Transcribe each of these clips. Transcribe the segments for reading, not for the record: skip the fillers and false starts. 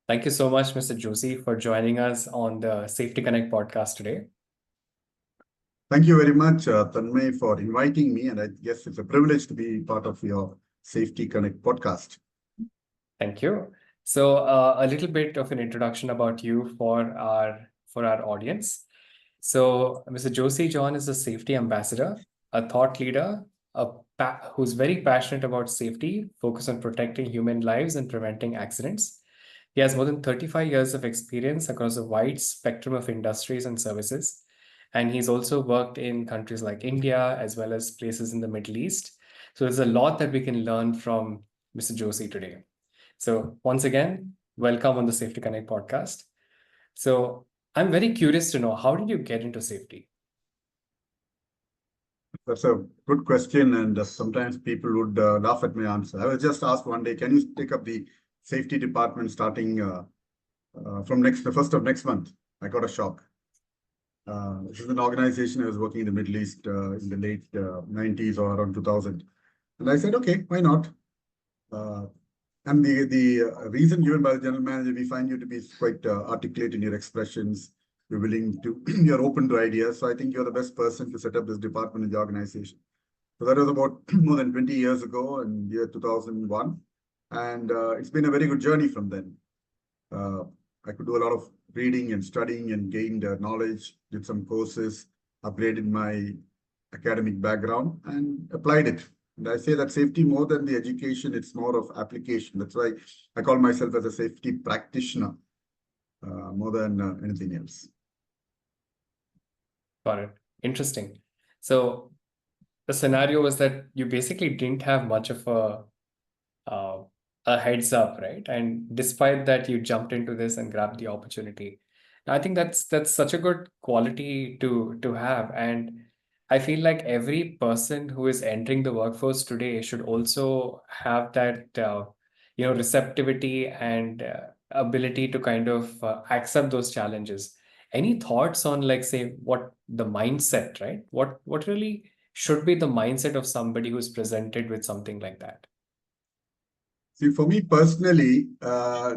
Thank you so much, Mr. Josy, for joining us on the SafetyConnect podcast today. Thank you very much, Thanmai, for inviting me. And I guess it's a privilege to be part of your SafetyConnect podcast. Thank you. So, a little bit of an introduction about you for our audience. So, Mr. Josy John is a safety ambassador, a thought leader, who's very passionate about safety, focused on protecting human lives and preventing accidents. He has more than 35 years of experience across a wide spectrum of industries and services. And he's also worked in countries like India as well as places in the Middle East. So there's a lot that we can learn from Mr. Josy today. So once again, welcome on the Safety Connect podcast. So I'm very curious to know, how did you get into safety? That's a good question. And sometimes people would laugh at my answer. I was just asked one day, can you take up the safety department starting from the 1st of next month? I got a shock. This is an organization I was working in the Middle East in the late 90s or around 2000. And I said, okay, why not? And the reason given by the general manager, we find you to be quite articulate in your expressions. You're willing to, you're open to ideas. So I think you're the best person to set up this department in the organization. So that was about more than 20 years ago in year 2001. And it's been a very good journey from then. I could do a lot of reading and studying and gained knowledge, did some courses, upgraded my academic background and applied it. And I say that safety more than the education, it's more of application. That's why I call myself as a safety practitioner more than anything else. Got it. Interesting. So the scenario was that you basically didn't have much of a heads up, right? And despite that, you jumped into this and grabbed the opportunity. And I think that's such a good quality to have. And I feel like every person who is entering the workforce today should also have that receptivity and ability to kind of accept those challenges. Any thoughts on, like, say, what the mindset, right? What really should be the mindset of somebody who's presented with something like that? See, for me personally,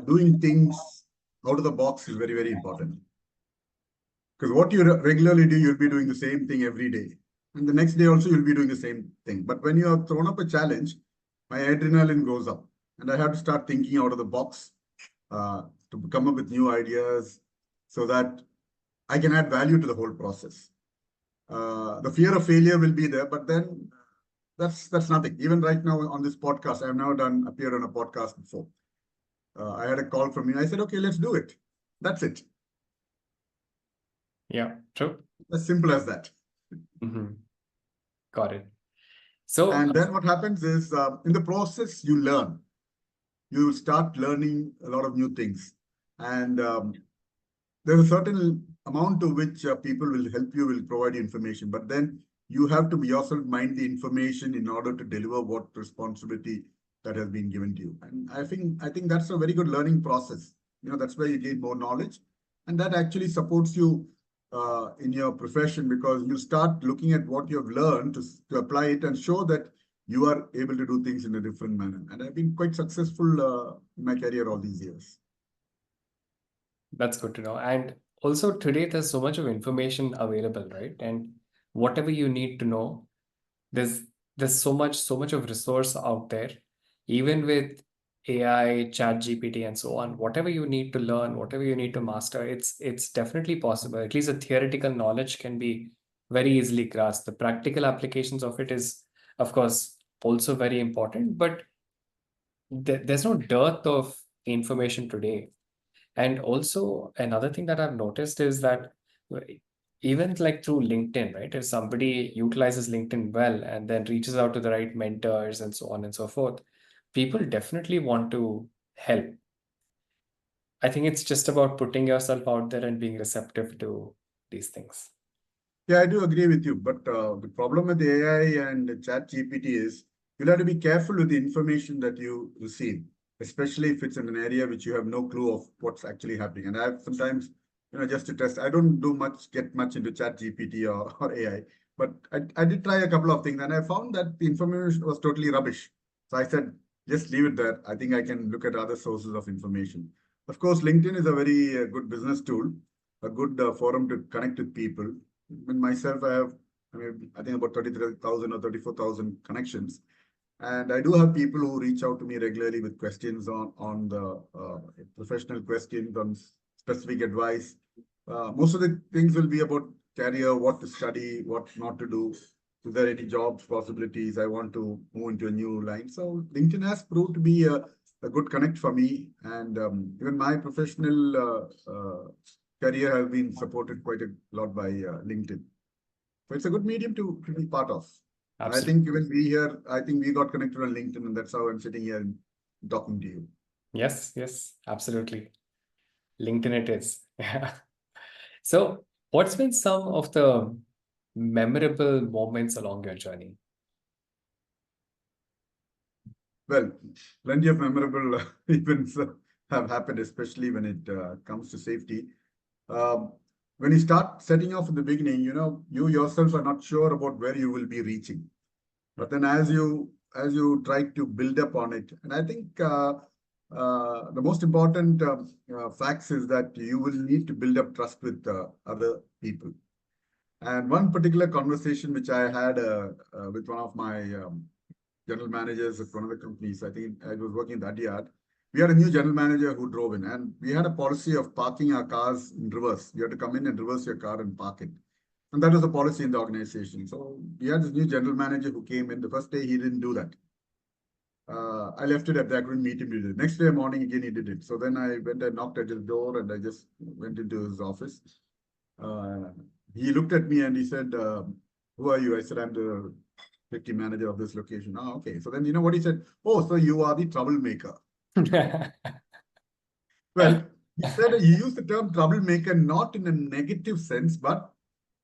doing things out of the box is very, very important. Because what you regularly do, you'll be doing the same thing every day. And the next day also, you'll be doing the same thing. But when you have thrown up a challenge, my adrenaline goes up. And I have to start thinking out of the box to come up with new ideas so that I can add value to the whole process. The fear of failure will be there, but then that's nothing. Even right now on this podcast, I've now appeared on a podcast before. I had a call from you. I said, okay, let's do it. That's it. Yeah, true. As simple as that. Mm-hmm. Got it. So, and then what happens is in the process, you learn. You start learning a lot of new things. And there's a certain amount to which people will help you, will provide you information. But then you have to yourself mind the information in order to deliver what responsibility that has been given to you. And I think that's a very good learning process. That's where you gain more knowledge. And that actually supports you in your profession, because you start looking at what you have learned to apply it and show that you are able to do things in a different manner. And I've been quite successful in my career all these years. That's good to know. And also today, there's so much of information available, right? And whatever you need to know, there's so much of resource out there, even with AI, chat GPT, and so on. Whatever you need to learn, whatever you need to master, it's definitely possible. At least the theoretical knowledge can be very easily grasped. The practical applications of it is, of course, also very important, but there's no dearth of information today. And also another thing that I've noticed is that even like through LinkedIn, right? If somebody utilizes LinkedIn well and then reaches out to the right mentors and so on and so forth, people definitely want to help. I think it's just about putting yourself out there and being receptive to these things. Yeah, I do agree with you. But the problem with the AI and chat GPT is you'll have to be careful with the information that you receive, especially if it's in an area which you have no clue of what's actually happening. And I've sometimes, just to test, I don't get much into chat GPT or AI, but I did try a couple of things and I found that the information was totally rubbish. So I said, just leave it there. I think I can look at other sources of information. Of course, LinkedIn is a very good business tool, a good forum to connect with people. And myself, I think about 33,000 or 34,000 connections. And I do have people who reach out to me regularly with questions on the professional questions, on specific advice. Most of the things will be about career, what to study, what not to do. Is there any jobs possibilities? I want to move into a new line. So LinkedIn has proved to be a good connect for me. And even my professional career has been supported quite a lot by LinkedIn. So it's a good medium to be part of. And I think Absolutely. even we here, I think we got connected on LinkedIn, and that's how I'm sitting here and talking to you. Yes, yes, absolutely. LinkedIn it is. Yeah. So, what's been some of the memorable moments along your journey? Well, plenty of memorable events have happened, especially when it comes to safety. Um, when you start setting off in the beginning, you yourself are not sure about where you will be reaching. But then as you try to build up on it, and I think the most important facts is that you will need to build up trust with other people. And one particular conversation which I had with one of my general managers at one of the companies, I think I was working in that yard. We had a new general manager who drove in, and we had a policy of parking our cars in reverse. You had to come in and reverse your car and park it. And that was a policy in the organization. So we had this new general manager who came in. The first day he didn't do that. I left it at that. I couldn't meet him. He did it. Next day morning again he did it. So then I went and knocked at his door and I just went into his office. Uh, he looked at me and he said, "Who are you?" I said, "I'm the safety manager of this location." "Oh, okay." So then you know what he said? "Oh, so you are the troublemaker." Well, he said he used the term troublemaker not in a negative sense, but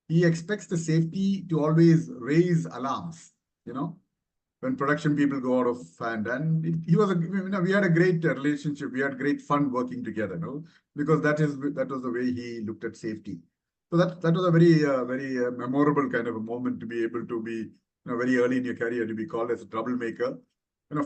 he expects the safety to always raise alarms, you know, when production people go out of hand. And he was we had a great relationship. We had great fun working together, no, because that was the way he looked at safety. So that was a very memorable kind of a moment to be able to be, very early in your career to be called as a troublemaker.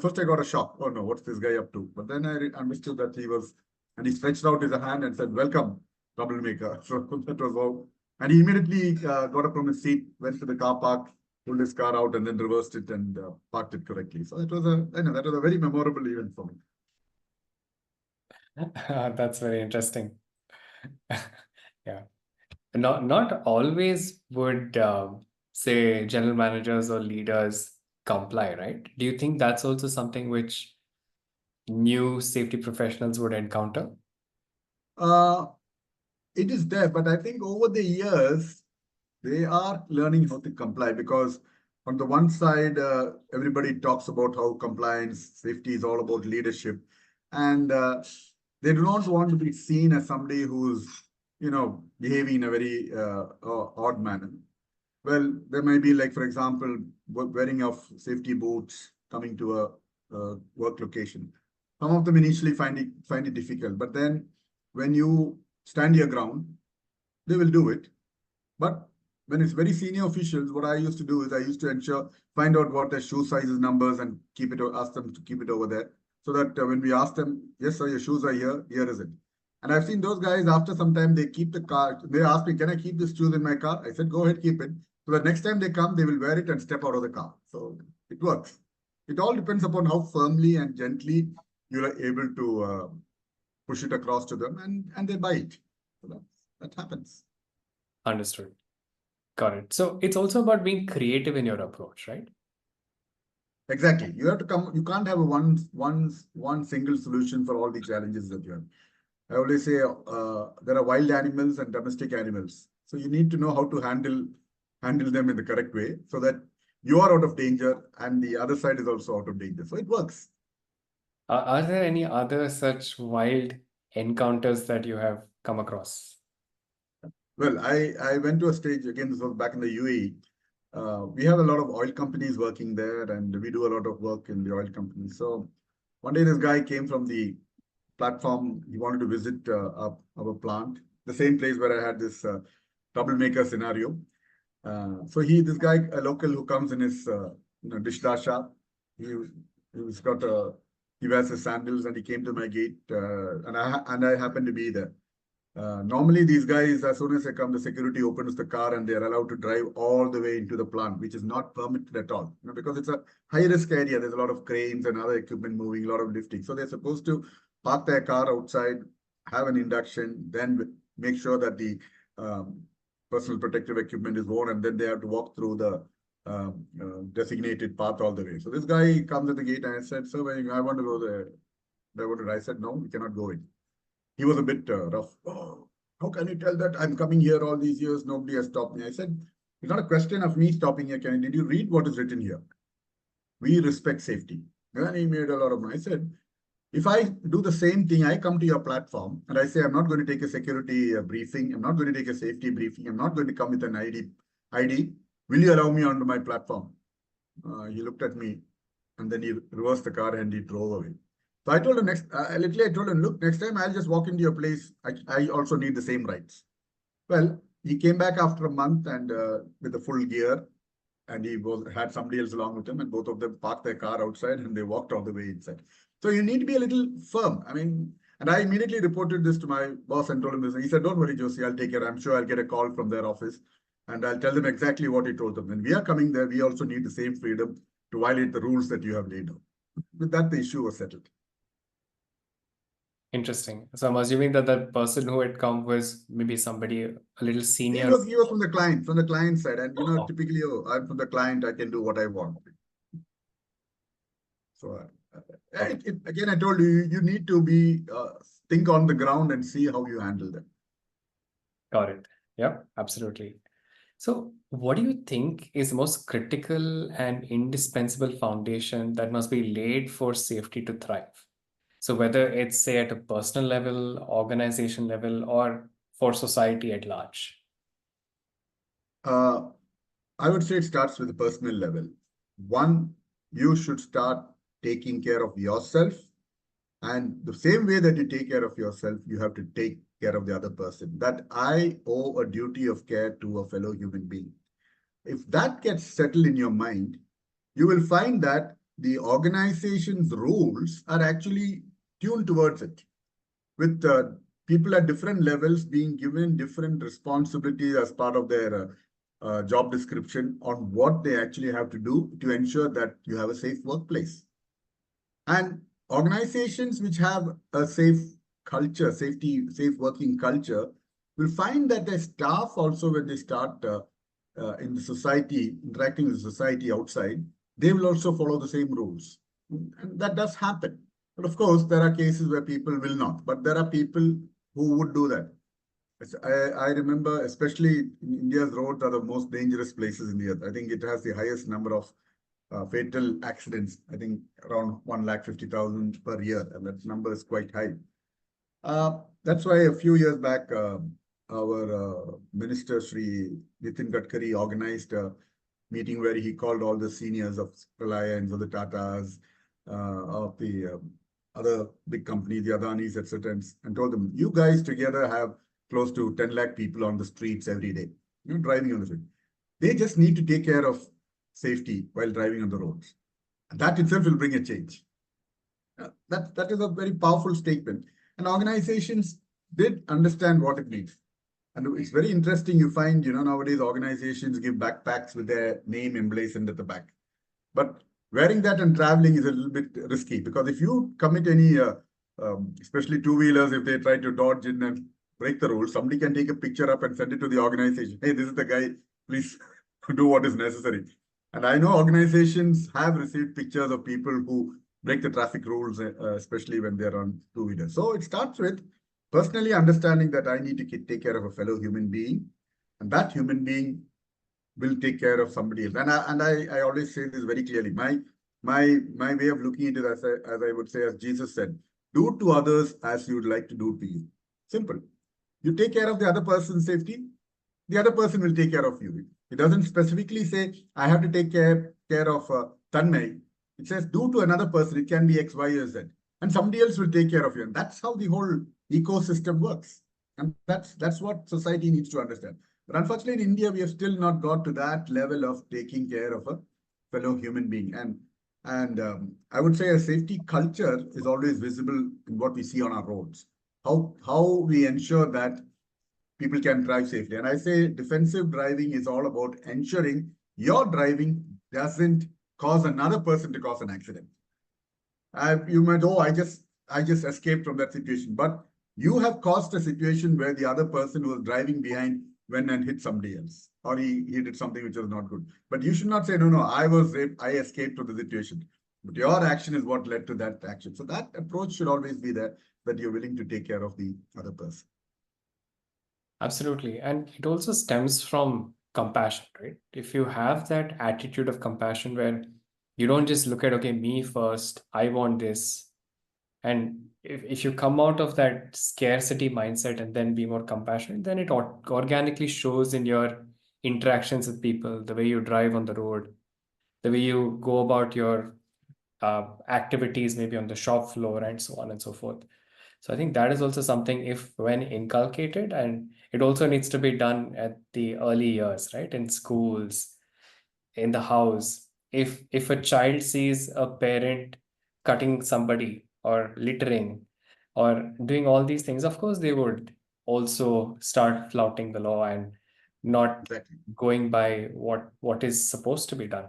First I got a shock. Oh no, what's this guy up to? But then I understood that he was, and he stretched out his hand and said, "Welcome, troublemaker." So that was all. And he immediately got up from his seat, went to the car park, pulled his car out, and then reversed it and parked it correctly. So that was a very memorable event for me. That's very interesting. Yeah. Not always would say general managers or leaders comply, right? Do you think that's also something which new safety professionals would encounter? Uh, it is there, but I think over the years, they are learning how to comply because on the one side, everybody talks about how compliance, safety is all about leadership. And they do not want to be seen as somebody who's, behaving in a very odd manner. Well, there may be like, for example, wearing of safety boots coming to a work location. Some of them initially find it difficult, but then when you stand your ground, they will do it. But when it's very senior officials, what I used to do is I used to find out what their shoe sizes, numbers, and ask them to keep it over there. So that when we ask them, "Yes, sir, your shoes are here, here is it." And I've seen those guys after some time, they keep the car. They ask me, "Can I keep this shoes in my car?" I said, "Go ahead, keep it." So that next time they come, they will wear it and step out of the car. So it works. It all depends upon how firmly and gently you are able to push it across to them, and they buy it. So that happens. Understood. Got it. So it's also about being creative in your approach, right? Exactly. You have to come. You can't have a one single solution for all the challenges that you have. I always say there are wild animals and domestic animals. So you need to know how to handle them in the correct way so that you are out of danger and the other side is also out of danger. So it works. Are there any other such wild encounters that you have come across? Well, I went to a stage again. This was back in the UAE. We have a lot of oil companies working there, and we do a lot of work in the oil companies. So one day, this guy came from the platform. He wanted to visit our plant, the same place where I had this troublemaker scenario. This guy, a local who comes in his dishwasher, he, he's got a He wears his sandals and he came to my gate, and I happened to be there. Normally, these guys, as soon as they come, the security opens the car and they are allowed to drive all the way into the plant, which is not permitted at all. Because it's a high risk area. There's a lot of cranes and other equipment moving, a lot of lifting. So they're supposed to park their car outside, have an induction, then make sure that the personal protective equipment is worn, and then they have to walk through the designated path all the way. So this guy comes at the gate and I said, "Sir, I want to go there." I said, "No, we cannot go in." He was a bit rough. "Oh, how can you tell that? I'm coming here all these years. Nobody has stopped me." I said, "It's not a question of me stopping here. Did you read what is written here? We respect safety." And then he made a lot of noise. I said, if I do the same thing, I come to your platform and I say, I'm not going to take a security briefing. I'm not going to take a safety briefing. I'm not going to come with an ID. Will you allow me onto my platform? He looked at me and then he reversed the car and he drove away. So I told him literally I told him, look, next time I'll just walk into your place. I also need the same rights. Well, he came back after a month and with the full gear, and he had somebody else along with him, and both of them parked their car outside and they walked all the way inside. So you need to be a little firm. And I immediately reported this to my boss and told him this. He said, "Don't worry, Josy, I'll take care. I'm sure I'll get a call from their office and I'll tell them exactly what he told them. When we are coming there, we also need the same freedom to violate the rules that you have laid down." With that, the issue was settled. Interesting. So I'm assuming that the person who had come was maybe somebody a little senior. He was from the client side. And typically, I'm from the client, I can do what I want. So again, I told you, you need to be think on the ground and see how you handle them. Got it. Yeah, absolutely. So what do you think is the most critical and indispensable foundation that must be laid for safety to thrive? So whether it's, say, at a personal level, organization level, or for society at large. I would say it starts with the personal level. One, you should start taking care of yourself. And the same way that you take care of yourself, you have to take care of the other person. That I owe a duty of care to a fellow human being. If that gets settled in your mind, you will find that the organization's rules are actually tuned towards it, with people at different levels being given different responsibilities as part of their job description on what they actually have to do to ensure that you have a safe workplace. And organizations which have a safe culture, safe working culture, will find that their staff also, when they start in the society, interacting with society outside, they will also follow the same rules. And that does happen. But of course, there are cases where people will not. But there are people who would do that. I remember, especially India's roads are the most dangerous places in the earth. I think it has the highest number of fatal accidents, I think around 150,000 per year. And that number is quite high. That's why a few years back, our Minister Shri Nitin Gadkari organized a meeting where he called all the seniors of Reliance, of the Tatas, of the other big companies, the Adanis, etc., and told them, you guys together have close to 10 lakh people on the streets every day, driving on the street. They just need to take care of safety while driving on the roads. And that itself will bring a change. That is a very powerful statement. And organizations did understand what it means. And it's very interesting. You find, nowadays organizations give backpacks with their name emblazoned at the back. But wearing that and traveling is a little bit risky, because if you commit any, especially two-wheelers, if they try to dodge in and break the rules, somebody can take a picture up and send it to the organization. Hey, this is the guy, please do what is necessary. And I know organizations have received pictures of people who break the traffic rules, especially when they're on two-wheelers. So it starts with personally understanding that I need to take care of a fellow human being, and that human being will take care of somebody else. And I always say this very clearly. My way of looking at it, as I would say, as Jesus said, do to others as you would like to do to you. Simple. You take care of the other person's safety, the other person will take care of you. It doesn't specifically say, I have to take care of Thanmai. It says, do to another person. It can be X, Y, or Z. And somebody else will take care of you. And that's how the whole ecosystem works. And that's what society needs to understand. But unfortunately, in India, we have still not got to that level of taking care of a fellow human being. And And I would say a safety culture is always visible in what we see on our roads. How we ensure that people can drive safely. And I say defensive driving is all about ensuring your driving doesn't cause another person to cause an accident. You might, oh, I just escaped from that situation. But you have caused a situation where the other person who was driving behind went and hit somebody else, or he did something which was not good. But you should not say, no, no, I was raped, I escaped from the situation. But your action is what led to that action. So that approach should always be there, that you're willing to take care of the other person. Absolutely. And it also stems from compassion, right? If you have that attitude of compassion where you don't just look at, okay, me first, I want this. And if you come out of that scarcity mindset and then be more compassionate, then it organically shows in your interactions with people, the way you drive on the road, the way you go about your activities, maybe on the shop floor, and so on and so forth. So I think that is also something, if when inculcated, and it also needs to be done at the early years, right? In schools, in the house. If a child sees a parent cutting somebody or littering or doing all these things, of course they would also start flouting the law and not Exactly. going by what is supposed to be done.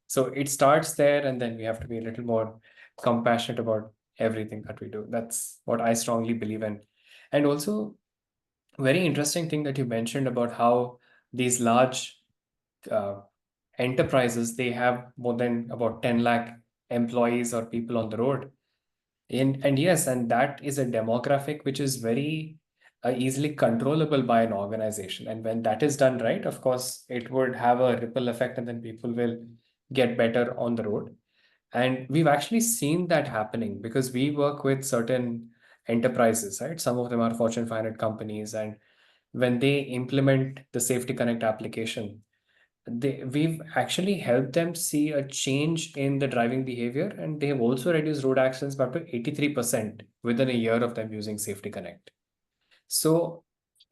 So it starts there, and then we have to be a little more compassionate about everything that we do. That's what I strongly believe in. And also, very interesting thing that you mentioned about how these large uh, enterprises, they have more than about 10 lakh employees or people on the road. And yes, and that is a demographic which is very easily controllable by an organization. And when that is done right, of course, it would have a ripple effect, and then people will get better on the road. And we've actually seen that happening because we work with certain enterprises, right? Some of them are Fortune 500 companies. And when they implement the Safety Connect application, we've actually helped them see a change in the driving behavior, and they have also reduced road accidents by up to 83% within a year of them using Safety Connect. So,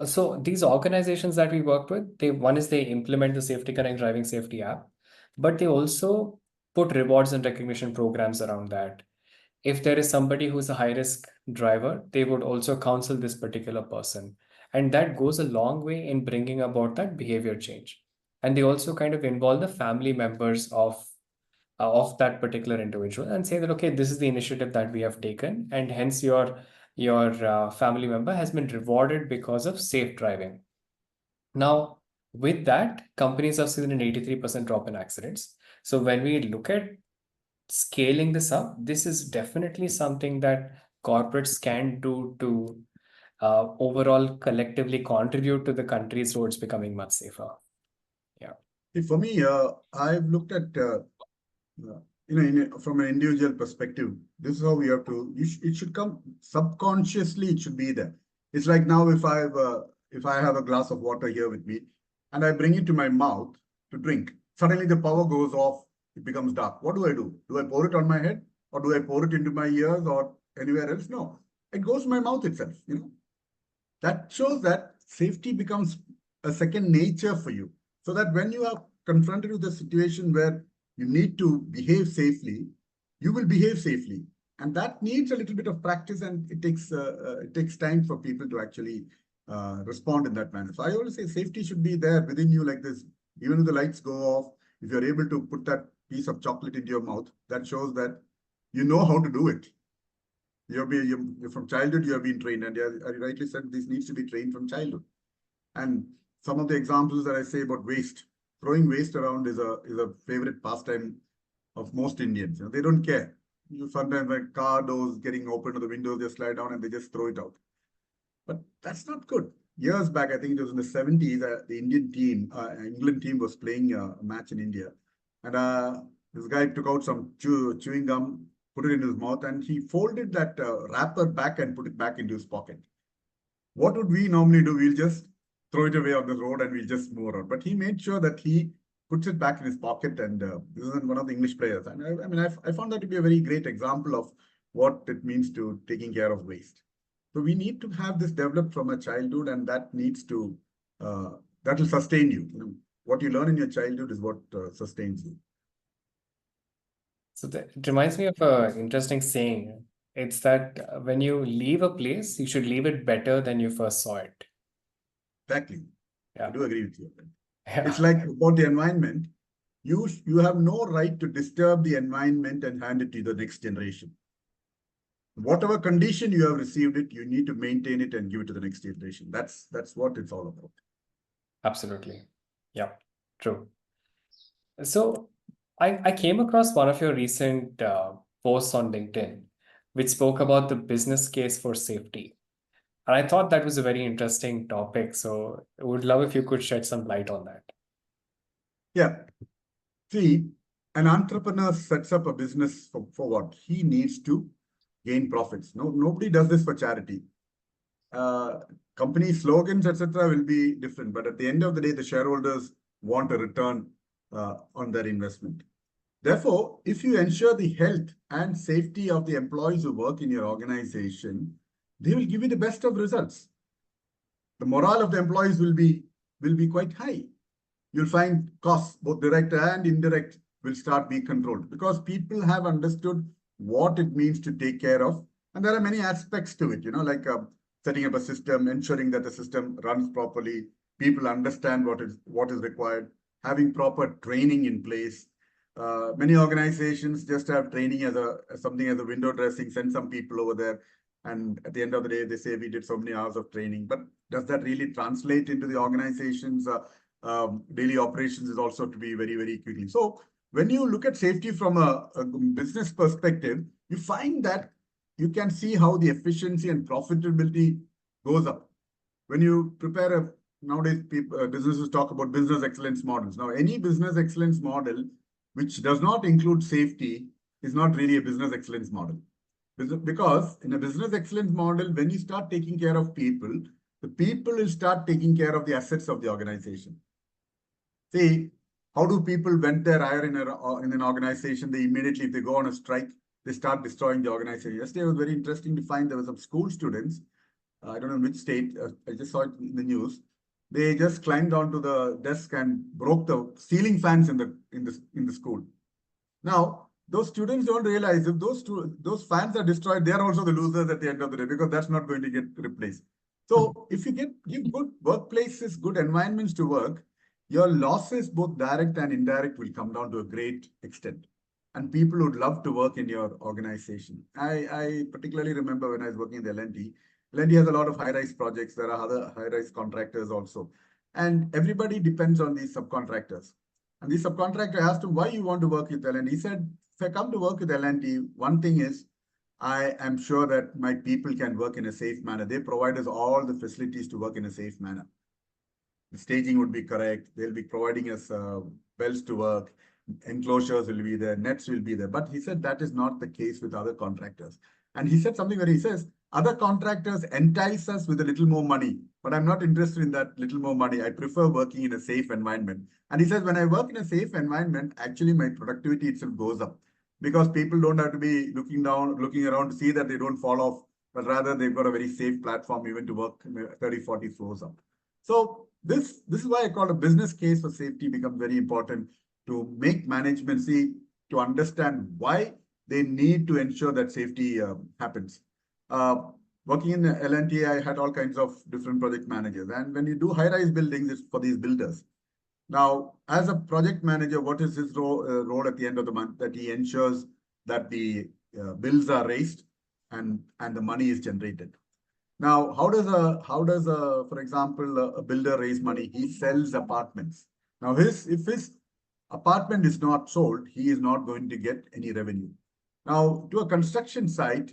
so these organizations that we work with, one is they implement the Safety Connect driving safety app, but they also put rewards and recognition programs around that. If there is somebody who's a high risk driver, they would also counsel this particular person. And that goes a long way in bringing about that behavior change. And they also kind of involve the family members of that particular individual and say that, okay, this is the initiative that we have taken, and hence your family member has been rewarded because of safe driving. Now, with that, companies have seen an 83% drop in accidents. So when we look at scaling this up, this is definitely something that corporates can do to overall collectively contribute to the country's roads becoming much safer. Yeah. See, for me, I've looked at uh, from an individual perspective, this is how we have to. It should come subconsciously. It should be there. It's like now, if I have a glass of water here with me, and I bring it to my mouth to drink, suddenly the power goes off. It becomes dark. What do I do? Do I pour it on my head, or do I pour it into my ears, or anywhere else? No, it goes to my mouth itself. That shows that safety becomes a second nature for you. So that when you are confronted with a situation where you need to behave safely, you will behave safely. And that needs a little bit of practice, and it takes time for people to actually respond in that manner. So I always say safety should be there within you like this. Even if the lights go off, if you're able to put that piece of chocolate into your mouth, that shows that you know how to do it. You're from childhood, you have been trained, and as I rightly said, this needs to be trained from childhood. And some of the examples that I say about waste, throwing waste around is a favorite pastime of most Indians. They don't care. Sometimes like car doors getting open or the windows just slide down and they just throw it out. But that's not good. Years back, I think it was in the 70s, the Indian team, England team was playing a match in India. And this guy took out some chewing gum, put it in his mouth, and he folded that wrapper back and put it back into his pocket. What would we normally do? We'll just throw it away on the road and we'll just move on. But he made sure that he puts it back in his pocket. And this is one of the English players. And I found that to be a very great example of what it means to taking care of waste. So we need to have this developed from a childhood, and that needs to that will sustain you. What you learn in your childhood is what sustains you. So it reminds me of an interesting saying. It's that when you leave a place, you should leave it better than you first saw it. Exactly. I Yeah. do agree with you. It's Yeah. like about the environment. You have no right to disturb the environment and hand it to the next generation. Whatever condition you have received it, you need to maintain it and give it to the next generation. That's what it's all about. Absolutely. Yeah. True. So I came across one of your recent posts on LinkedIn, which spoke about the business case for safety. And I thought that was a very interesting topic. So I would love if you could shed some light on that. Yeah. See, an entrepreneur sets up a business for what? He needs to gain profits. No, nobody does this for charity. Uh, Company slogans, etc., will be different. But at the end of the day, the shareholders want a return on their investment. Therefore, if you ensure the health and safety of the employees who work in your organization, they will give you the best of results. The morale of the employees will be quite high. You'll find costs, both direct and indirect, will start being controlled because people have understood what it means to take care of. And there are many aspects to it, like setting up a system, ensuring that the system runs properly, people understand what is required, having proper training in place. Many organizations just have training as something as a window dressing, send some people over there. And at the end of the day, they say we did so many hours of training. But does that really translate into the organization's daily operations is also to be very, very quickly. So when you look at safety from a business perspective, you find that you can see how the efficiency and profitability goes up. When you prepare nowadays businesses talk about business excellence models. Now, any business excellence model which does not include safety is not really a business excellence model. Because in a business excellence model, when you start taking care of people, the people will start taking care of the assets of the organization. See, how do people vent their ire in an organization? They immediately, if they go on a strike, they start destroying the organization. Yesterday it was very interesting to find there were some school students, I don't know in which state, I just saw it in the news. They just climbed onto the desk and broke the ceiling fans in the school. Now, those students don't realize if those fans are destroyed, they are also the losers at the end of the day because that's not going to get replaced. So if you give good workplaces, good environments to work, your losses, both direct and indirect, will come down to a great extent. And people would love to work in your organization. I particularly remember when I was working in the L&T. L&T has a lot of high-rise projects. There are other high-rise contractors also. And everybody depends on these subcontractors. And the subcontractor asked him, why you want to work with L&T? He said, if I come to work with L&T, one thing is, I am sure that my people can work in a safe manner. They provide us all the facilities to work in a safe manner. The staging would be correct. They'll be providing us bells to work. Enclosures will be there. Nets will be there. But he said that is not the case with other contractors. And he said something where he says, other contractors entice us with a little more money, but I'm not interested in that little more money. I prefer working in a safe environment. And he says, when I work in a safe environment, actually my productivity itself goes up because people don't have to be looking around to see that they don't fall off, but rather they've got a very safe platform even to work 30, 40 floors up. So this is why I call a business case for safety becomes very important to make management see, to understand why they need to ensure that safety happens. Working in L&T, I had all kinds of different project managers. And when you do high-rise buildings, it's for these builders. Now, as a project manager, what is his role at the end of the month? That he ensures that the bills are raised and the money is generated. Now, how does for example, a builder raise money? He sells apartments. Now, if his apartment is not sold, he is not going to get any revenue. Now, to a construction site,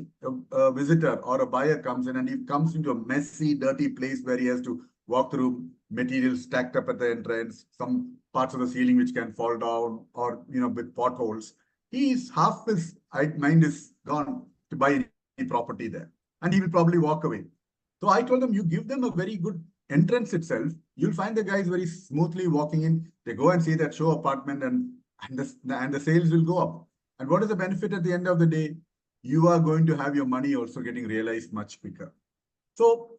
a visitor or a buyer comes in and he comes into a messy, dirty place where he has to walk through materials stacked up at the entrance, some parts of the ceiling which can fall down, or with potholes. Half his mind is gone to buy any property there, and he will probably walk away. So I told them, you give them a very good entrance itself, you'll find the guys very smoothly walking in. They go and see that show apartment, and the sales will go up. And what is the benefit at the end of the day? You are going to have your money also getting realized much quicker. So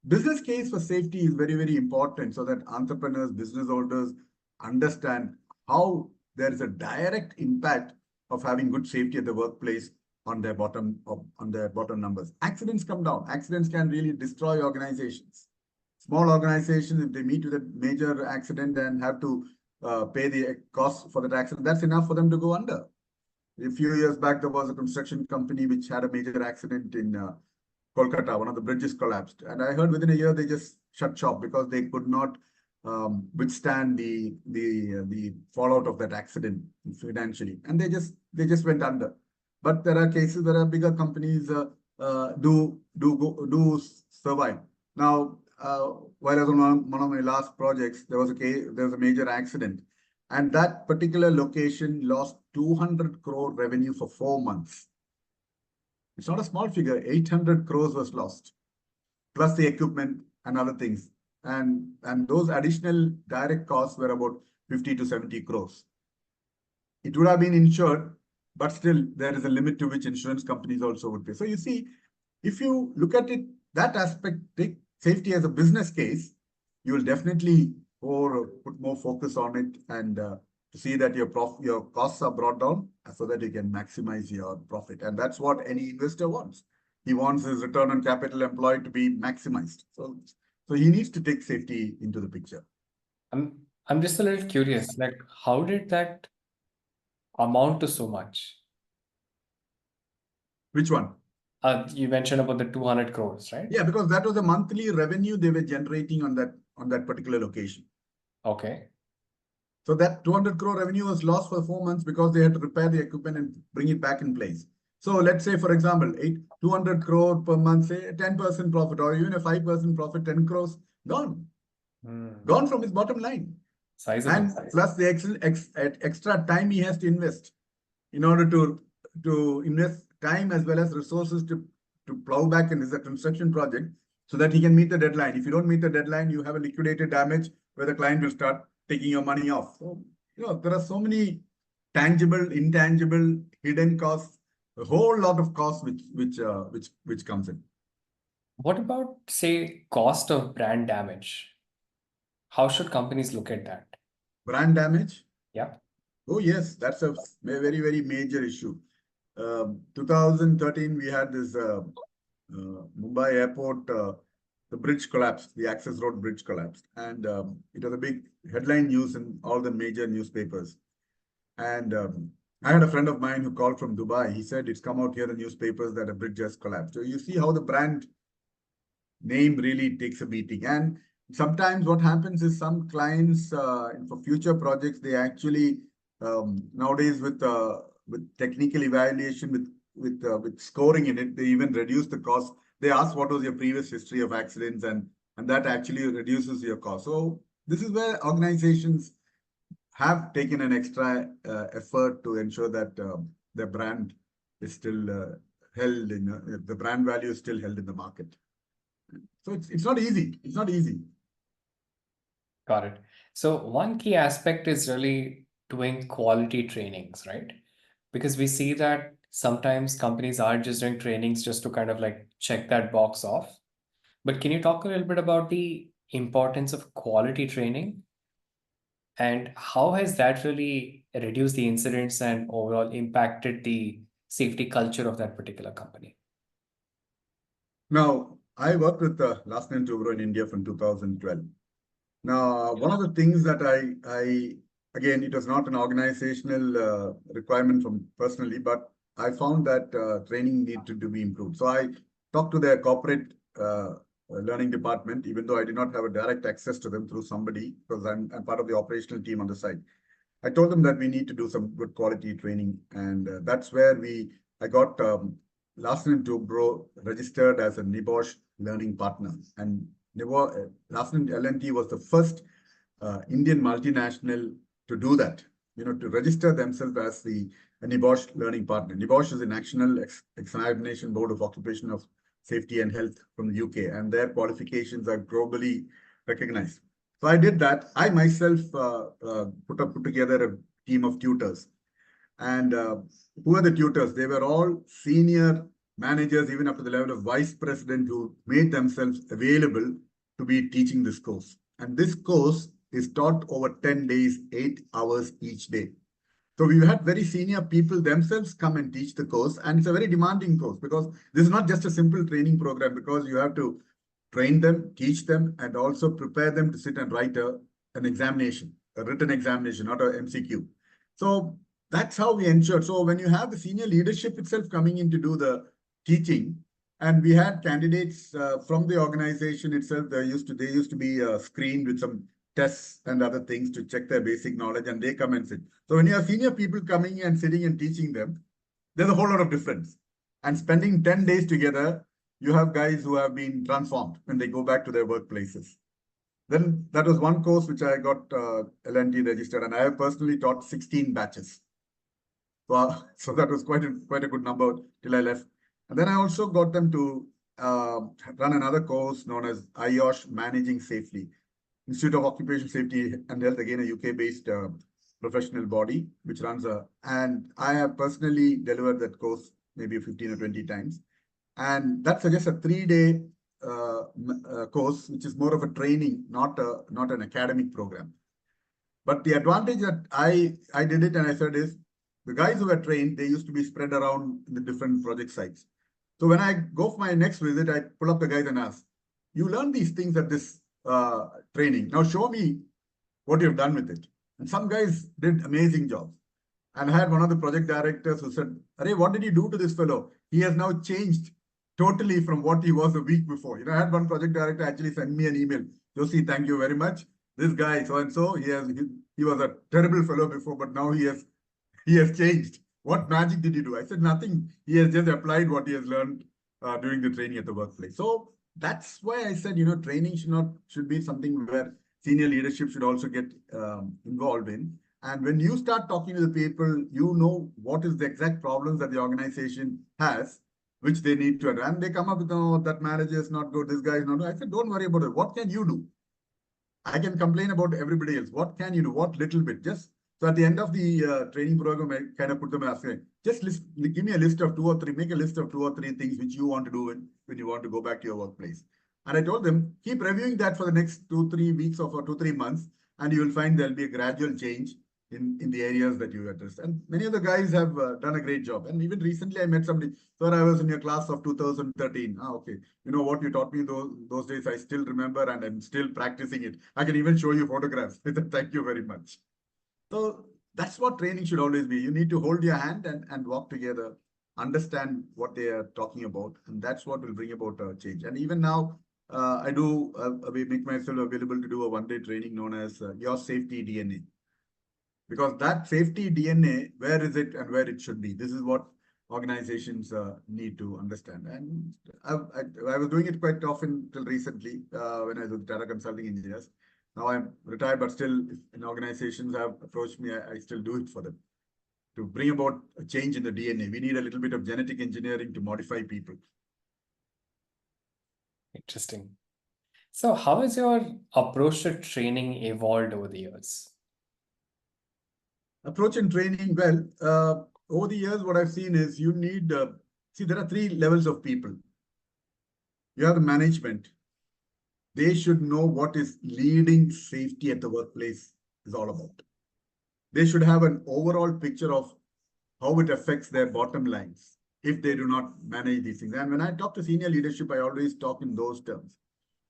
business case for safety is very, very important so that entrepreneurs, business owners understand how there is a direct impact of having good safety at the workplace on their bottom numbers. Accidents come down. Accidents can really destroy organizations. Small organizations, if they meet with a major accident and have to pay the cost for that accident, that's enough for them to go under. A few years back, there was a construction company which had a major accident in Kolkata. One of the bridges collapsed, and I heard within a year they just shut shop because they could not withstand the fallout of that accident financially, and they just went under. But there are cases where bigger companies do survive. Now, while I was on one of my last projects, there was a major accident, and that particular location lost 200 crore revenue for 4 months. It's not a small figure. 800 crores was lost, plus the equipment and other things. And those additional direct costs were about 50 to 70 crores. It would have been insured, but still there is a limit to which insurance companies also would pay. So you see, if you look at it, that aspect, take safety as a business case, you will definitely put more focus on it and to see that your costs are brought down so that you can maximize your profit. And that's what any investor wants. He wants his return on capital employed to be maximized. So he needs to take safety into the picture. I'm just a little curious, like how did that amount to so much? Which one? You mentioned about the 200 crores, right? Yeah, because that was the monthly revenue they were generating on that particular location. Okay. So that 200 crore revenue was lost for 4 months because they had to repair the equipment and bring it back in place. So let's say, for example, 200 crore per month, say 10% profit or even a 5% profit, 10 crores gone. Gone from his bottom line. Sizable. And plus the extra time he has to invest in order to invest time as well as resources to plow back in this construction project so that he can meet the deadline. If you don't meet the deadline, you have a liquidated damage where the client will start taking your money off. So, there are so many tangible, intangible, hidden costs, a whole lot of costs which comes in. What about, say, cost of brand damage? How should companies look at that? Brand damage? Yeah. Oh, yes, that's a very, very major issue. 2013, we had this Mumbai airport, the bridge collapsed, the access road bridge collapsed. And it was a big headline news in all the major newspapers. And I had a friend of mine who called from Dubai. He said, it's come out here in newspapers that a bridge has collapsed. So you see how the brand name really takes a beating. And sometimes what happens is some clients for future projects, they actually nowadays with technical evaluation, with scoring in it, they even reduce the cost. They ask what was your previous history of accidents, and that actually reduces your cost. So this is where organizations have taken an extra effort to ensure that their brand is still held in the brand value is still held in the market. So it's not easy. It's not easy. Got it. So one key aspect is really doing quality trainings, right? Because we see that sometimes companies are just doing trainings just to kind of like check that box off. But can you talk a little bit about the importance of quality training and how has that really reduced the incidents and overall impacted the safety culture of that particular company? Now, I worked with Larsen & Toubro in India from 2012. Now, one of the things that again, it was not an organizational requirement from personally, but I found that training needed to be improved. So I talked to their corporate learning department, even though I did not have a direct access to them through somebody, because I'm part of the operational team on the side. I told them that we need to do some good quality training. And that's where I got Larsen & Toubro registered as a NIBOSH learning partner. And Larsen L&T was the first Indian multinational to do that, to register themselves as the NIBOSH learning partner. NIBOSH is the National Examination Board of Occupational Safety and Health from the UK, and their qualifications are globally recognized. So I did that. I myself put together a team of tutors. And who are the tutors? They were all senior managers, even up to the level of vice president, who made themselves available to be teaching this course. And this course is taught over 10 days, 8 hours each day. So we had very senior people themselves come and teach the course. And it's a very demanding course because this is not just a simple training program, because you have to train them, teach them, and also prepare them to sit and write an examination, a written examination, not a MCQ. So that's how we ensured. So when you have the senior leadership itself coming in to do the teaching, and we had candidates from the organization itself, they used to be screened with some tests and other things to check their basic knowledge, and they come and sit. So when you have senior people coming and sitting and teaching them, there's a whole lot of difference. And spending 10 days together, you have guys who have been transformed when they go back to their workplaces. Then that was one course which I got L&T registered, and I have personally taught 16 batches. So that was quite a good number till I left. And then I also got them to run another course known as IOSH Managing Safely, Institute of Occupational Safety and Health, again a UK-based professional body which runs and I have personally delivered that course maybe 15 or 20 times. And that suggests a 3-day course, which is more of a training, not an academic program. But the advantage that I did it and I said is, the guys who were trained, they used to be spread around the different project sites. So when I go for my next visit, I pull up the guys and ask, you learn these things at this training. Now show me what you've done with it. And some guys did amazing jobs. And I had one of the project directors who said, "Arey, what did you do to this fellow? He has now changed totally from what he was a week before." I had one project director actually send me an email. "Josy, thank you very much. This guy, so and so, he was a terrible fellow before, but now he has changed. What magic did he do?" I said, "Nothing. He has just applied what he has learned during the training at the workplace." So that's why I said, training should be something where senior leadership should also get involved in. And when you start talking to the people, you know what is the exact problems that the organization has, which they need to address. And they come up with, "Oh, that manager is not good, this guy is not good." I said, "Don't worry about it. What can you do? I can complain about everybody else. What can you do? What little bit?" So at the end of the training program, I kind of put them as, just give me a list of 2 or 3, make a list of 2 or 3 things which you want to do when you want to go back to your workplace. And I told them, keep reviewing that for the next 2-3 weeks or for 2-3 months, and you will find there'll be a gradual change in the areas that you address. And many of the guys have done a great job. And even recently I met somebody, "Sir, I was in your class of 2013. Okay. You know what you taught me those days, I still remember and I'm still practicing it. I can even show you photographs." Thank you very much. So that's what training should always be. You need to hold your hand and walk together, understand what they are talking about, and that's what will bring about a change. And even now, we make myself available to do a 1-day training known as Your Safety DNA. Because that safety DNA, where is it and where it should be? This is what organizations need to understand. And I was doing it quite often till recently when I was with data consulting engineers. Now I'm retired, but still, if organizations have approached me, I still do it for them to bring about a change in the DNA. We need a little bit of genetic engineering to modify people. Interesting. So how has your approach to training evolved over the years? Approach and training, well, over the years, what I've seen is you need, there are 3 levels of people. You have the management. They should know what is leading safety at the workplace is all about. They should have an overall picture of how it affects their bottom lines if they do not manage these things. And when I talk to senior leadership, I always talk in those terms.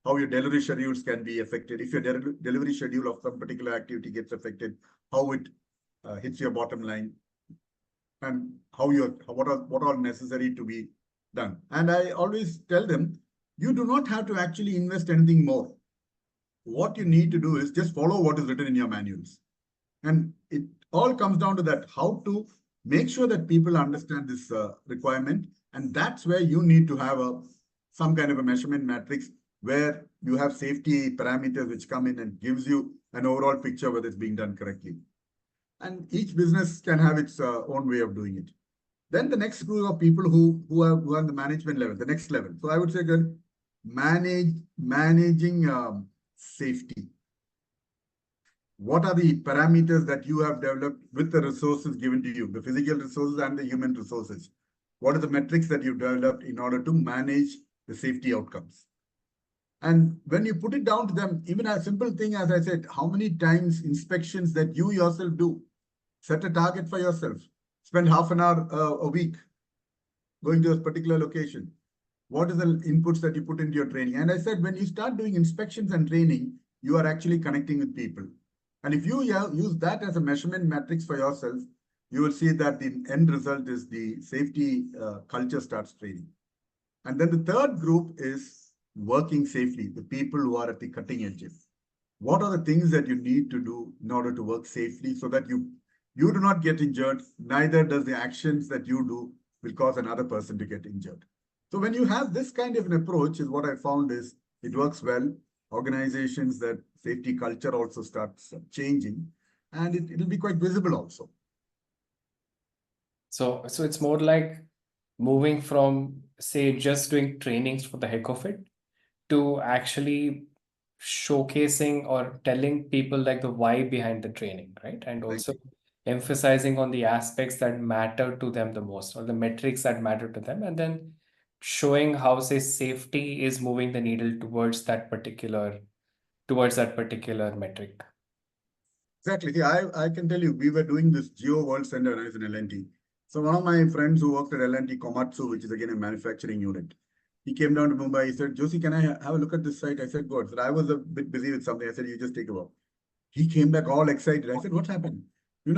How your delivery schedules can be affected. If your delivery schedule of some particular activity gets affected, how it hits your bottom line, and what all necessary to be done. And I always tell them, you do not have to actually invest anything more. What you need to do is just follow what is written in your manuals. And it all comes down to that, how to make sure that people understand this requirement. And that's where you need to have some kind of a measurement matrix where you have safety parameters which come in and gives you an overall picture whether it's being done correctly. And each business can have its own way of doing it. Then the next group of people who are on the management level, the next level. So I would say, good, managing safety. What are the parameters that you have developed with the resources given to you, the physical resources and the human resources? What are the metrics that you've developed in order to manage the safety outcomes? And when you put it down to them, even a simple thing, as I said, how many times inspections that you yourself do? Set a target for yourself. Spend half an hour a week going to a particular location. What is the inputs that you put into your training? And I said, when you start doing inspections and training, you are actually connecting with people. And if you use that as a measurement matrix for yourself, you will see that the end result is the safety culture starts training. And then the third group is working safely, the people who are at the cutting edges. What are the things that you need to do in order to work safely so that you do not get injured, neither does the actions that you do will cause another person to get injured. So when you have this kind of an approach, is what I found is it works well. Organizations, that safety culture also starts changing, and it'll be quite visible also. So it's more like moving from, say, just doing trainings for the heck of it to actually showcasing or telling people like the why behind the training, right? And Thank also you. emphasizing on the aspects that matter to them the most, or the metrics that matter to them, and then showing how, say, safety is moving the needle towards that particular metric. Exactly. See, I can tell you, we were doing this Geo World Center when I was in L&T. So one of my friends who worked at L&T Komatsu, which is again a manufacturing unit, he came down to Mumbai. He said, Josie, can I have a look at this site? I said, good. So I was a bit busy with something. I said, you just take a walk. He came back all excited. I said, what happened?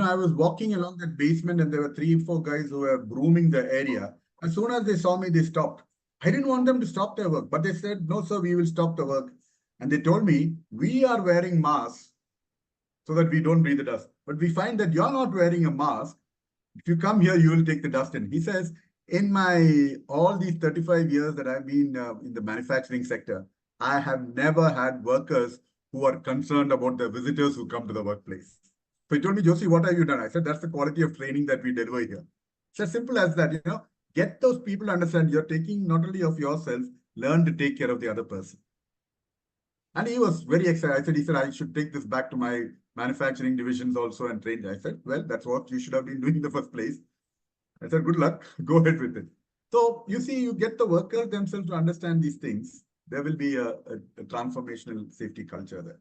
I was walking along that basement and there were 3, 4 guys who were grooming the area. As soon as they saw me, they stopped. I didn't want them to stop their work, but they said, no, sir, we will stop the work. And they told me, we are wearing masks so that we don't breathe the dust. But we find that you're not wearing a mask. If you come here, you will take the dust in. He says, in my all these 35 years that I've been in the manufacturing sector, I have never had workers who are concerned about the visitors who come to the workplace. So he told me, Josie, what have you done? I said, that's the quality of training that we deliver here. It's as simple as that, get those people to understand you're taking not only of yourself, learn to take care of the other person. And he was very excited. He said, I should take this back to my manufacturing divisions also and train. I said, well, that's what you should have been doing in the first place. I said, good luck, go ahead with it. So you see, you get the workers themselves to understand these things. There will be a transformational safety culture there.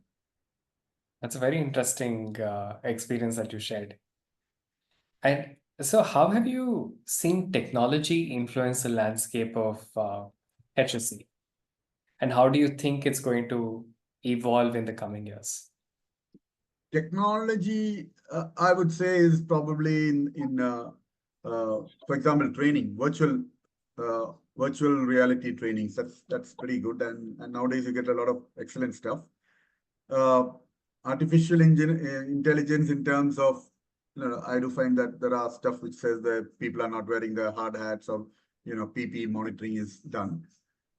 That's a very interesting experience that you shared. And so, how have you seen technology influence the landscape of HSE? And how do you think it's going to evolve in the coming years? Technology, I would say, is probably for example, training, virtual reality trainings. That's pretty good, and nowadays you get a lot of excellent stuff. Uh, artificial intelligence in terms of, I do find that there are stuff which says that people are not wearing the hard hats, or PPE monitoring is done.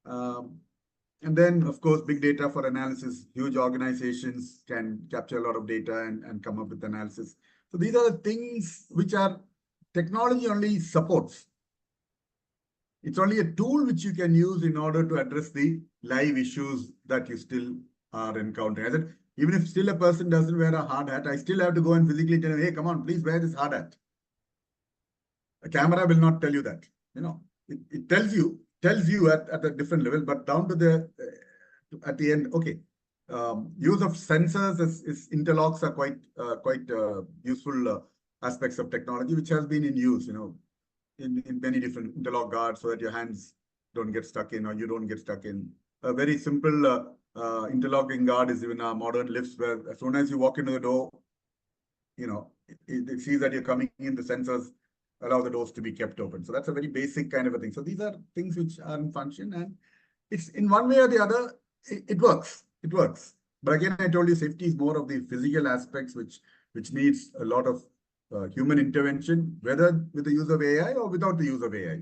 And then, of course, big data for analysis. Huge organizations can capture a lot of data and come up with analysis. So these are the things which are technology only supports. It's only a tool which you can use in order to address the live issues that you still are encountering. I said, even if still a person doesn't wear a hard hat, I still have to go and physically tell him, hey, come on, please wear this hard hat. A camera will not tell you that. It tells you at a different level, but down to the at the end, okay. Use of sensors is interlocks are quite useful aspects of technology, which has been in use, in many different interlock guards, so that your hands don't get stuck in or you don't get stuck in. A very simple interlocking guard is even our modern lifts, where as soon as you walk into the door, it sees that you're coming in, the sensors allow the doors to be kept open. So that's a very basic kind of a thing. So these are things which are in function, and it's in one way or the other, it works. It works. But again, I told you, safety is more of the physical aspects, which needs a lot of human intervention, whether with the use of AI or without the use of AI.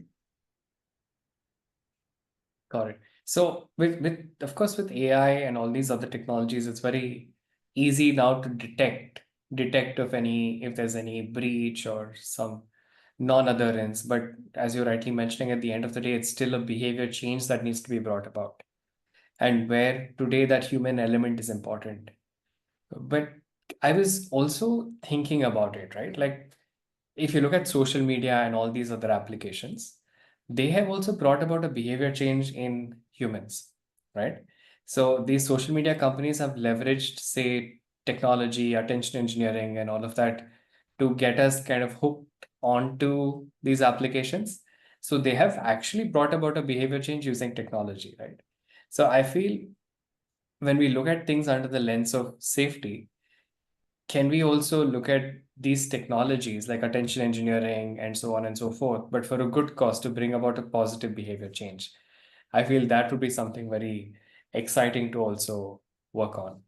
Got it. So with of course with AI and all these other technologies, it's very easy now to detect if there's any breach or some non-adherence. But as you're rightly mentioning, at the end of the day, it's still a behavior change that needs to be brought about. And where today that human element is important. But I was also thinking about it, right? Like if you look at social media and all these other applications, they have also brought about a behavior change in humans, right? So these social media companies have leveraged, say, technology, attention engineering, and all of that to get us kind of hooked onto these applications. So they have actually brought about a behavior change using technology, right? So I feel when we look at things under the lens of safety, can we also look at these technologies like attention engineering and so on and so forth, but for a good cause to bring about a positive behavior change? I feel that would be something very exciting to also work on.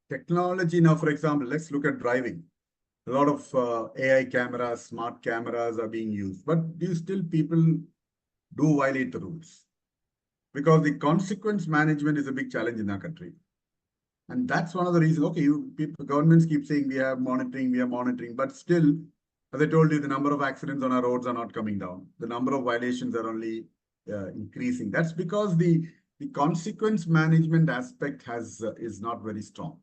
Technology now, for example, let's look at driving. A lot of AI cameras, smart cameras are being used, but do still people do violate the rules? Because the consequence management is a big challenge in our country. And that's one of the reasons, okay, governments keep saying we are monitoring, but still, as I told you, the number of accidents on our roads are not coming down. The number of violations are only increasing. That's because the consequence management aspect is not very strong.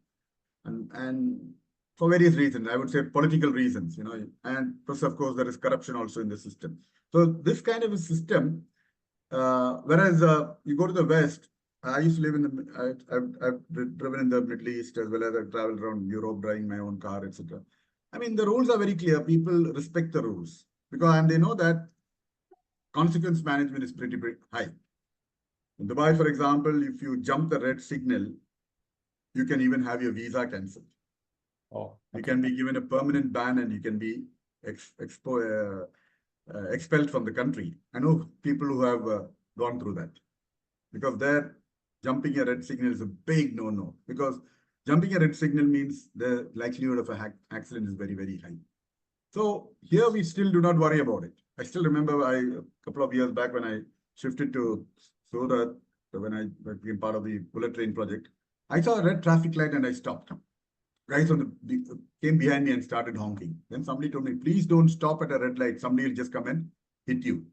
And for various reasons, I would say political reasons, and plus, of course, there is corruption also in the system. So this kind of a system, whereas you go to the West, I used to live in I've driven in the Middle East as well as I've traveled around Europe driving my own car, etc. I mean, the rules are very clear. People respect the rules and they know that consequence management is pretty high. In Dubai, for example, if you jump the red signal, you can even have your visa cancelled. Oh, okay. You can be given a permanent ban and you can be expelled from the country. I know people who have gone through that because there jumping a red signal is a big no-no, because jumping a red signal means the likelihood of an accident is very, very high. So here we still do not worry about it. I still remember a couple of years back when I shifted to Surat, when I became part of the bullet train project, I saw a red traffic light and I stopped. Guys came behind me and started honking. Then somebody told me, please don't stop at a red light. Somebody will just come and hit you.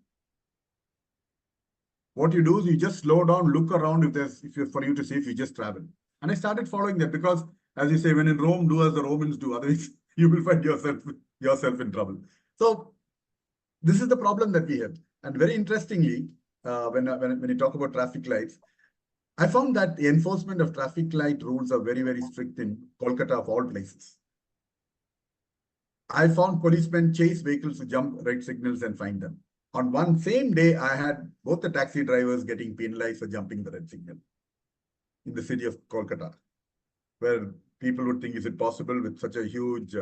What you do is you just slow down, look around for you to see if you just travel. And I started following that because, as you say, when in Rome, do as the Romans do. Otherwise, you will find yourself in trouble. So this is the problem that we have. And very interestingly, when you talk about traffic lights, I found that the enforcement of traffic light rules are very, very strict in Kolkata of all places. I found policemen chase vehicles to jump red signals and find them. On one same day, I had both the taxi drivers getting penalized for jumping the red signal in the city of Kolkata, where people would think, is it possible with such a huge,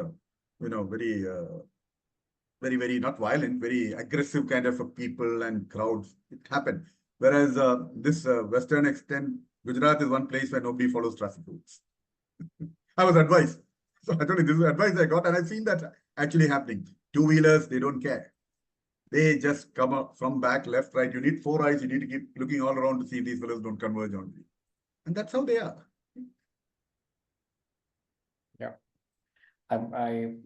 very, very not violent, very aggressive kind of people and crowds. It happened. Whereas this western extent, Gujarat is one place where nobody follows traffic rules. I was advised. So I told you, this is advice I got, and I've seen that actually happening. Two-wheelers, they don't care. They just come up from back, left, right. You need 4 eyes. You need to keep looking all around to see if these fellows don't converge on you. And that's how they are. Yeah. I'm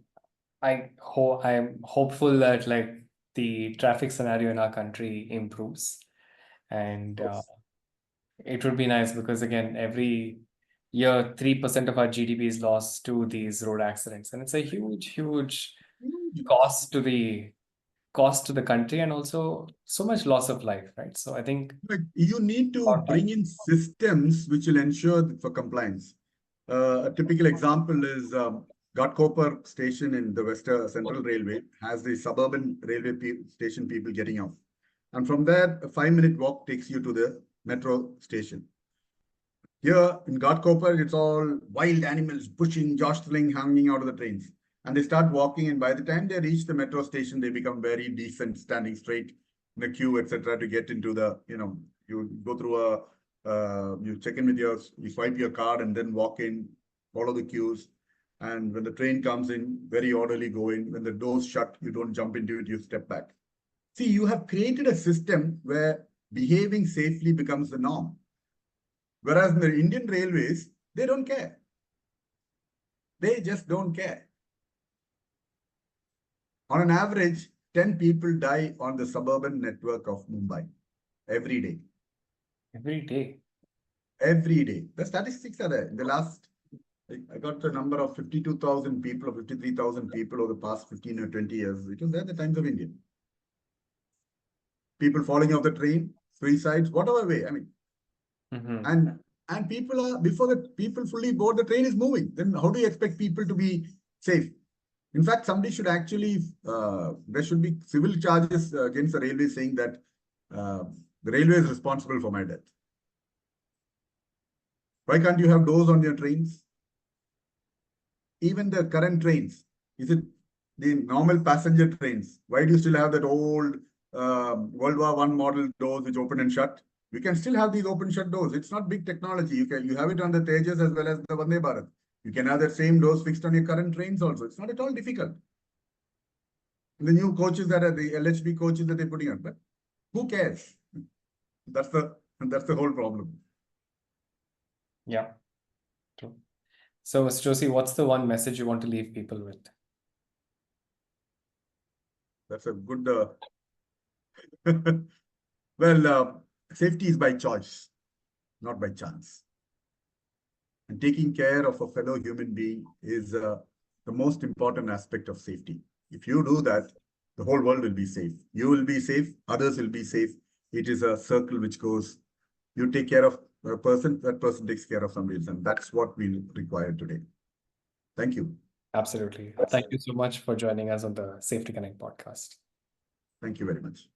hopeful that like the traffic scenario in our country improves, and it would be nice because again, every year 3% of our GDP is lost to these road accidents, and it's a huge cost to the country and also so much loss of life, right? So I think you need to bring in systems which will ensure for compliance. A typical example is Ghatkopar station in the Western Central Railway has the suburban railway station people getting off. And from there, a 5-minute walk takes you to the metro station. Here in Ghatkopar, it's all wild animals pushing, jostling, hanging out of the trains. And they start walking, and by the time they reach the metro station, they become very decent, standing straight in a queue, etc., to get into the, you go through you check in with you swipe your card and then walk in, follow the queues. And when the train comes in, very orderly go in. When the doors shut, you don't jump into it, you step back. See, you have created a system where behaving safely becomes the norm. Whereas in the Indian railways, they don't care. They just don't care. On an average, 10 people die on the suburban network of Mumbai every day. Every day. Every day. The statistics are there. In the last, I got the number of 52,000 people or 53,000 people over the past 15 or 20 years. It was there at the Times of India. People falling off the train, suicides, whatever way. I mean, and people are, before the people fully board, the train is moving. Then how do you expect people to be safe? In fact, somebody should actually, there should be civil charges against the railway saying that the railway is responsible for my death. Why can't you have doors on your trains? Even the current trains, is it the normal passenger trains? Why do you still have that old World War I model doors which open and shut? We can still have these open shut doors. It's not big technology. You have it on the Tejas as well as the Vande Bharat. You can have that same doors fixed on your current trains also. It's not at all difficult. The new coaches that are the LHB coaches that they're putting on, but who cares? That's the whole problem. Yeah, true. So, Mr. Josy, what's the one message you want to leave people with? That's a good. Well, safety is by choice, not by chance. And taking care of a fellow human being is the most important aspect of safety. If you do that, the whole world will be safe. You will be safe, others will be safe. It is a circle which goes, you take care of a person, that person takes care of somebody else. And that's what we require today. Thank you. Absolutely. Thank you so much for joining us on the SafetyConnect podcast. Thank you very much.